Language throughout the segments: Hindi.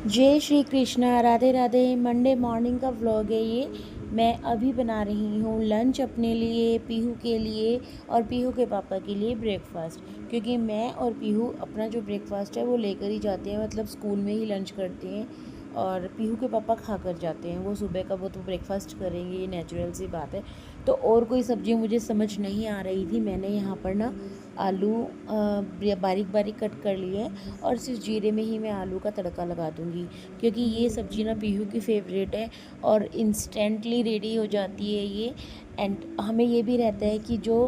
जय श्री कृष्णा, राधे राधे। मंडे मॉर्निंग का व्लॉग है ये। मैं अभी बना रही हूँ लंच अपने लिए, पीहू के लिए और पीहू के पापा के लिए ब्रेकफास्ट। क्योंकि मैं और पीहू अपना जो ब्रेकफास्ट है वो लेकर ही जाते हैं, मतलब स्कूल में ही लंच करते हैं और पीहू के पापा खा कर जाते हैं। वो सुबह का वो तो ब्रेकफास्ट करेंगे, ये नेचुरल सी बात है। तो और कोई सब्ज़ी मुझे समझ नहीं आ रही थी। मैंने यहाँ पर ना आलू बारीक बारीक कट कर लिए हैं और सिर्फ जीरे में ही मैं आलू का तड़का लगा दूँगी। क्योंकि ये सब्ज़ी ना पीहू की फेवरेट है और इंस्टेंटली रेडी हो जाती है ये। एंड हमें ये भी रहता है कि जो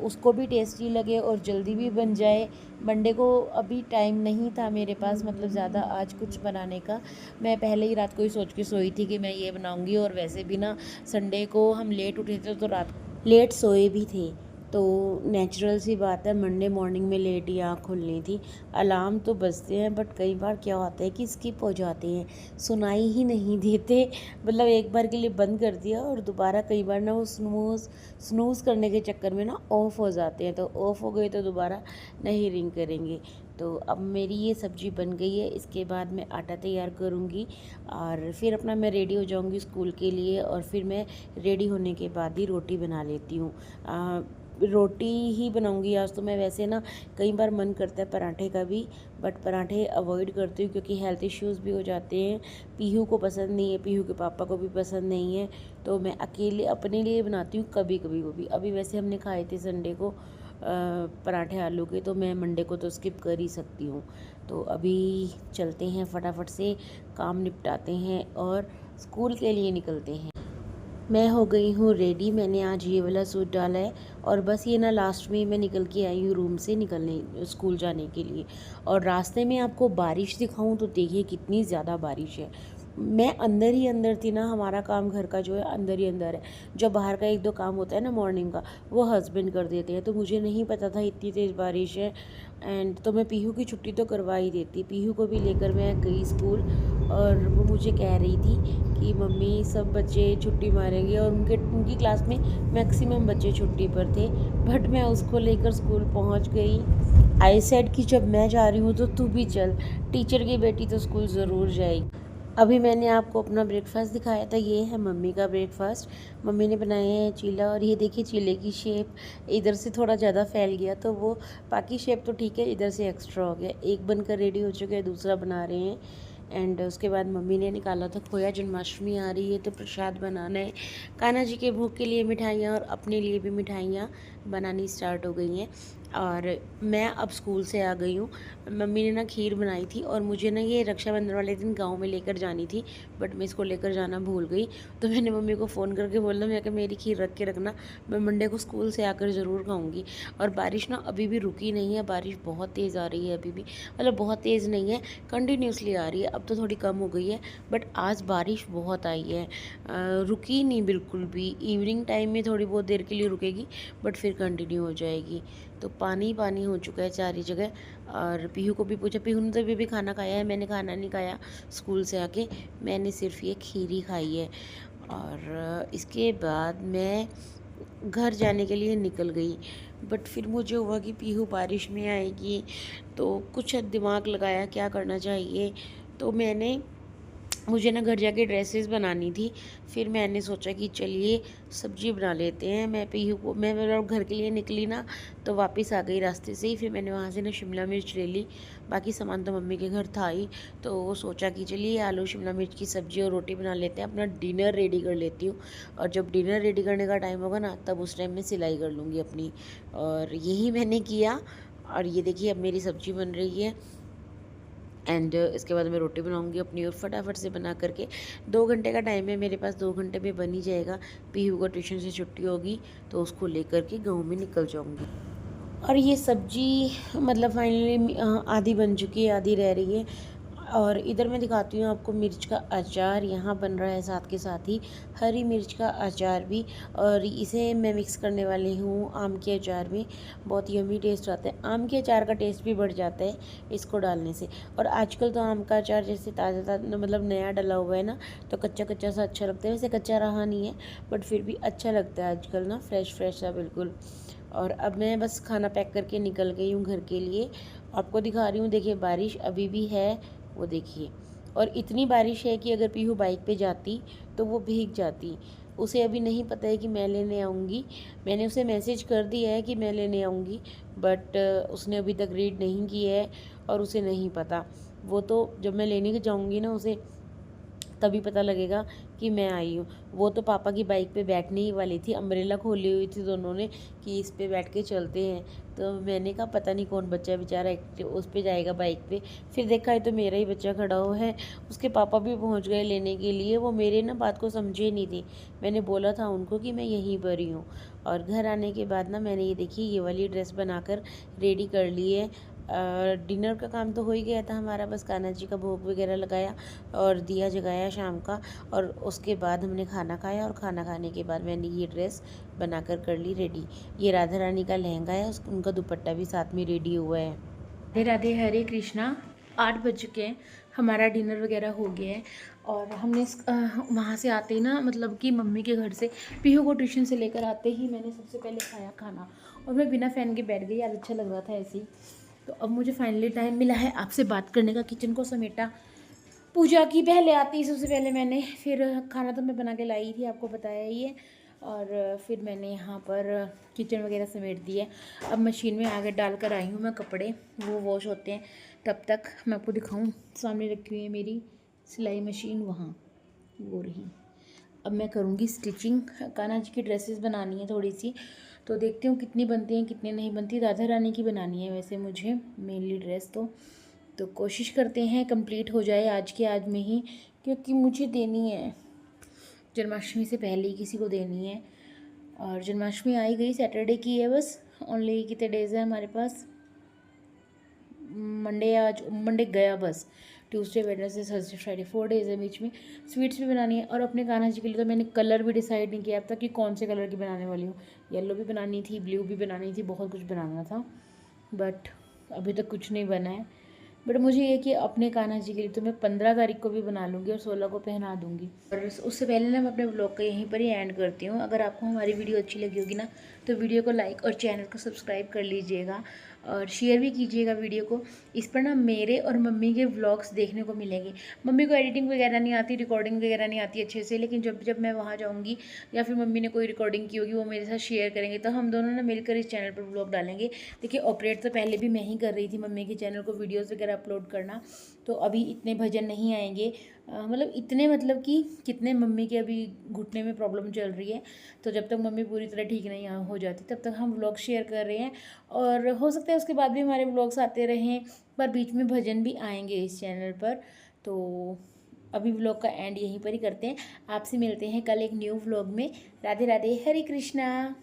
उसको भी टेस्टी लगे और जल्दी भी बन जाए। मंडे को अभी टाइम नहीं था मेरे पास, मतलब ज़्यादा आज कुछ बनाने का। मैं पहले ही रात को ही सोच के सोई थी कि मैं ये बनाऊंगी, और वैसे भी ना संडे को हम लेट उठे थे तो रात लेट सोए भी थे। तो नेचुरल सी बात है, मंडे मॉर्निंग में लेट ही आँख खुलनी थी। अलार्म तो बजते हैं बट कई बार क्या होता है कि स्किप हो जाते हैं, सुनाई ही नहीं देते। मतलब एक बार के लिए बंद कर दिया और दोबारा कई बार ना वो स्नूज़ करने के चक्कर में ना ऑफ़ हो जाते हैं। तो ऑफ़ हो गए तो दोबारा नहीं रिंग करेंगे। तो अब मेरी ये सब्ज़ी बन गई है। इसके बाद मैं आटा तैयार करूँगी और फिर अपना मैं रेडी हो जाऊँगी स्कूल के लिए। और फिर मैं रेडी होने के बाद ही रोटी बना लेती हूँ। रोटी ही बनाऊंगी आज तो मैं। वैसे ना कई बार मन करता है पराठे का भी, बट पराठे अवॉइड करती हूँ क्योंकि हेल्थ इश्यूज़ भी हो जाते हैं। पीहू को पसंद नहीं है, पीहू के पापा को भी पसंद नहीं है। तो मैं अकेले अपने लिए बनाती हूँ कभी कभी। वो भी अभी वैसे हमने खाए थे संडे को पराठे आलू के, तो मैं मंडे को तो स्किप कर ही सकती हूँ। तो अभी चलते हैं, फटाफट से काम निपटाते हैं और स्कूल के लिए निकलते हैं। मैं हो गई हूँ रेडी। मैंने आज ये वाला सूट डाला है और बस ये ना लास्ट में मैं निकल के आई हूँ रूम से निकलने स्कूल जाने के लिए। और रास्ते में आपको बारिश दिखाऊं तो देखिए कितनी ज़्यादा बारिश है। मैं अंदर ही अंदर थी ना, हमारा काम घर का जो है अंदर ही अंदर है। जो बाहर का एक दो काम होता है ना मॉर्निंग का, वो हस्बैंड कर देते हैं। तो मुझे नहीं पता था इतनी तेज़ बारिश है। एंड तो मैं पीहू की छुट्टी तो करवा ही देती। पीहू को भी लेकर मैं गई स्कूल और वो मुझे कह रही थी कि मम्मी सब बच्चे छुट्टी मारेंगे, और उनकी क्लास में मैक्सिमम बच्चे छुट्टी पर थे। बट मैं उसको लेकर स्कूल पहुंच गई। आई सेड कि जब मैं जा रही हूँ तो तू भी चल, टीचर की बेटी तो स्कूल ज़रूर जाएगी। अभी मैंने आपको अपना ब्रेकफास्ट दिखाया था, ये है मम्मी का ब्रेकफास्ट। मम्मी ने बनाए हैं चीला, और ये देखिए चीले की शेप इधर से थोड़ा ज़्यादा फैल गया, तो वो बाकी शेप तो ठीक है, इधर से एक्स्ट्रा हो गया। एक बनकर रेडी हो चुका है, दूसरा बना रहे हैं। एंड उसके बाद मम्मी ने निकाला था खोया। जन्माष्टमी आ रही है तो प्रसाद बनाना है। कान्हा जी के भोग के लिए मिठाइयाँ और अपने लिए भी मिठाइयाँ बनानी स्टार्ट हो गई हैं। और मैं अब स्कूल से आ गई हूँ। मम्मी ने ना खीर बनाई थी और मुझे ना ये रक्षाबंधन वाले दिन गांव में लेकर जानी थी, बट मैं इसको लेकर जाना भूल गई। तो मैंने मम्मी को फ़ोन करके बोला, मैं कि मेरी खीर रख के रखना, मैं मंडे को स्कूल से आकर ज़रूर खाऊंगी। और बारिश ना अभी भी रुकी नहीं है, बारिश बहुत तेज़ आ रही है अभी भी। मतलब बहुत तेज़ नहीं है, कंटिन्यूसली आ रही है। अब तो थोड़ी कम हो गई है, बट आज बारिश बहुत आई है। रुकी नहीं बिल्कुल भी। इवनिंग टाइम में थोड़ी बहुत देर के लिए रुकेगी, बट फिर कंटिन्यू हो जाएगी। तो पानी पानी हो चुका है सारी जगह। और पीहू को भी पूछा, पीहू ने तो अभी भी खाना खाया है, मैंने खाना नहीं खाया स्कूल से आके। मैंने सिर्फ ये खीर खाई है। और इसके बाद मैं घर जाने के लिए निकल गई। बट फिर मुझे हुआ कि पीहू बारिश में आएगी, तो कुछ दिमाग लगाया क्या करना चाहिए। तो मुझे ना घर जाके ड्रेसेस बनानी थी। फिर मैंने सोचा कि चलिए सब्जी बना लेते हैं। मैं मतलब घर के लिए निकली ना, तो वापस आ गई रास्ते से ही। फिर मैंने वहाँ से ना शिमला मिर्च ले ली। बाकी सामान तो मम्मी के घर था ही। तो वो सोचा कि चलिए आलू शिमला मिर्च की सब्ज़ी और रोटी बना लेते हैं, अपना डिनर रेडी कर लेती हूँ। और जब डिनर रेडी करने का टाइम होगा ना, तब उस टाइम में सिलाई कर लूँगी अपनी। और यही मैंने किया। और ये देखिए अब मेरी सब्ज़ी बन रही है। एंड इसके बाद मैं रोटी बनाऊंगी अपनी, और फटाफट से बना करके 2 घंटे का टाइम है मेरे पास, 2 घंटे में बन ही जाएगा। पीहू का ट्यूशन से छुट्टी होगी तो उसको लेकर के गाँव में निकल जाऊंगी। और ये सब्जी मतलब फाइनली आधी बन चुकी है, आधी रह रही है। और इधर मैं दिखाती हूँ आपको मिर्च का अचार यहाँ बन रहा है, साथ के साथ ही हरी मिर्च का अचार भी। और इसे मैं मिक्स करने वाली हूँ आम के अचार में। बहुत यमी टेस्ट आता है, आम के अचार का टेस्ट भी बढ़ जाता है इसको डालने से। और आजकल तो आम का अचार जैसे ताज़ा ताज़ा मतलब नया डला हुआ है ना, तो कच्चा कच्चा सा अच्छा लगता है। वैसे कच्चा रहा नहीं है, बट फिर भी अच्छा लगता है आजकल ना, फ्रेश फ्रेश सा बिल्कुल। और अब मैं बस खाना पैक करके निकल गई हूँ घर के लिए। आपको दिखा रही हूँ, देखिए बारिश अभी भी है, वो देखिए। और इतनी बारिश है कि अगर पीहू बाइक पे जाती तो वो भीग जाती। उसे अभी नहीं पता है कि मैं लेने आऊँगी। मैंने उसे मैसेज कर दिया है कि मैं लेने आऊँगी, बट उसने अभी तक रीड नहीं किया है और उसे नहीं पता। वो तो जब मैं लेने जाऊँगी ना उसे, तभी पता लगेगा कि मैं आई हूँ। वो तो पापा की बाइक पे बैठने ही वाली थी, अम्ब्रेला खोली हुई थी दोनों ने कि इस पे बैठ के चलते हैं। तो मैंने कहा पता नहीं कौन बच्चा बेचारा उस पे जाएगा बाइक पे। फिर देखा है तो मेरा ही बच्चा खड़ा हुआ है। उसके पापा भी पहुँच गए लेने के लिए। वो मेरे ना बात को समझे नहीं थी। मैंने बोला था उनको कि मैं यहीं पर ही हूँ। और घर आने के बाद ना मैंने ये देखी ये वाली ड्रेस बनाकर रेडी कर ली है। डिनर का काम तो हो ही गया था हमारा, बस कान्हा जी का भोग वगैरह लगाया और दिया जगाया शाम का, और उसके बाद हमने खाना खाया। और खाना खाने के बाद मैंने ये ड्रेस बनाकर कर ली रेडी। ये राधा रानी का लहंगा है, उनका दुपट्टा भी साथ में रेडी हुआ है। राधे राधे, हरे कृष्णा। 8 बज चुके हैं, हमारा डिनर वगैरह हो गया है। और हमने वहाँ से आते ही ना, मतलब कि मम्मी के घर से पीहू को ट्यूशन से लेकर आते ही मैंने सबसे पहले खाया खाना। और मैं बिना फ़ैन के बैठ गई, यार अच्छा लग रहा था ऐसे ही। तो अब मुझे फाइनली टाइम मिला है आपसे बात करने का। किचन को समेटा, पूजा की पहले आती सबसे पहले मैंने, फिर खाना तो मैं बना के लाई थी, आपको बताया ही है। और फिर मैंने यहाँ पर किचन वगैरह समेट दी है। अब मशीन में आगे डाल कर आई हूँ मैं कपड़े, वो वॉश होते हैं। तब तक मैं आपको दिखाऊँ, सामने रखी हुई है मेरी सिलाई मशीन, वहाँ वो रही। अब मैं करूँगी स्टिचिंग। कान्हा जी की ड्रेसेस बनानी है थोड़ी सी, तो देखती हूँ कितनी बनती हैं कितनी नहीं बनती। राधा रानी की बनानी है वैसे मुझे मेनली ड्रेस, तो कोशिश करते हैं कंप्लीट हो जाए आज के आज में ही, क्योंकि मुझे देनी है जन्माष्टमी से पहले ही किसी को देनी है। और जन्माष्टमी आई गई, सैटरडे की है बस। ओनली कितने डेज है हमारे पास, मंडे, आज मंडे गया बस। Tuesday, Wednesday, Thursday, Friday, 4 days है बीच में। स्वीट्स भी बनानी है। और अपने कान्हा जी के लिए तो मैंने कलर भी डिसाइड नहीं किया अब तक कि कौन से कलर की बनाने वाली हूँ। येलो भी बनानी थी, ब्लू भी बनानी थी, बहुत कुछ बनाना था, बट अभी तक कुछ नहीं बना है। बट मुझे ये कि अपने कान्हा जी के लिए तो मैं 15 तारीख को भी बना लूँगी और 16 को पहना दूँगी। और उससे पहले ना मैं अपने ब्लॉग को यहीं पर ही एंड करती हूँ। अगर आपको हमारी वीडियो अच्छी लगी होगी ना, तो वीडियो को लाइक और चैनल को सब्सक्राइब कर लीजिएगा और शेयर भी कीजिएगा वीडियो को। इस पर ना मेरे और मम्मी के व्लॉग्स देखने को मिलेंगे। मम्मी को एडिटिंग वगैरह नहीं आती, रिकॉर्डिंग वगैरह नहीं आती अच्छे से, लेकिन जब जब मैं वहाँ जाऊँगी या फिर मम्मी ने कोई रिकॉर्डिंग की होगी वो मेरे साथ शेयर करेंगे, तो हम दोनों ना मिलकर इस चैनल पर व्लॉग डालेंगे। देखिए ऑपरेट तो पहले भी मैं ही कर रही थी मम्मी के चैनल को वीडियोज़ वगैरह अपलोड करना, तो अभी इतने भजन नहीं आएंगे। मतलब इतने, मतलब कि कितने, मम्मी के अभी घुटने में प्रॉब्लम चल रही है, तो जब तक मम्मी पूरी तरह ठीक नहीं हो जाती तब तक हम व्लॉग शेयर कर रहे हैं। और हो सकता है उसके बाद भी हमारे व्लॉग्स आते रहें, पर बीच में भजन भी आएंगे इस चैनल पर। तो अभी व्लॉग का एंड यहीं पर ही करते हैं। आपसे मिलते हैं कल एक न्यू व्लॉग में। राधे राधे, हरे कृष्णा।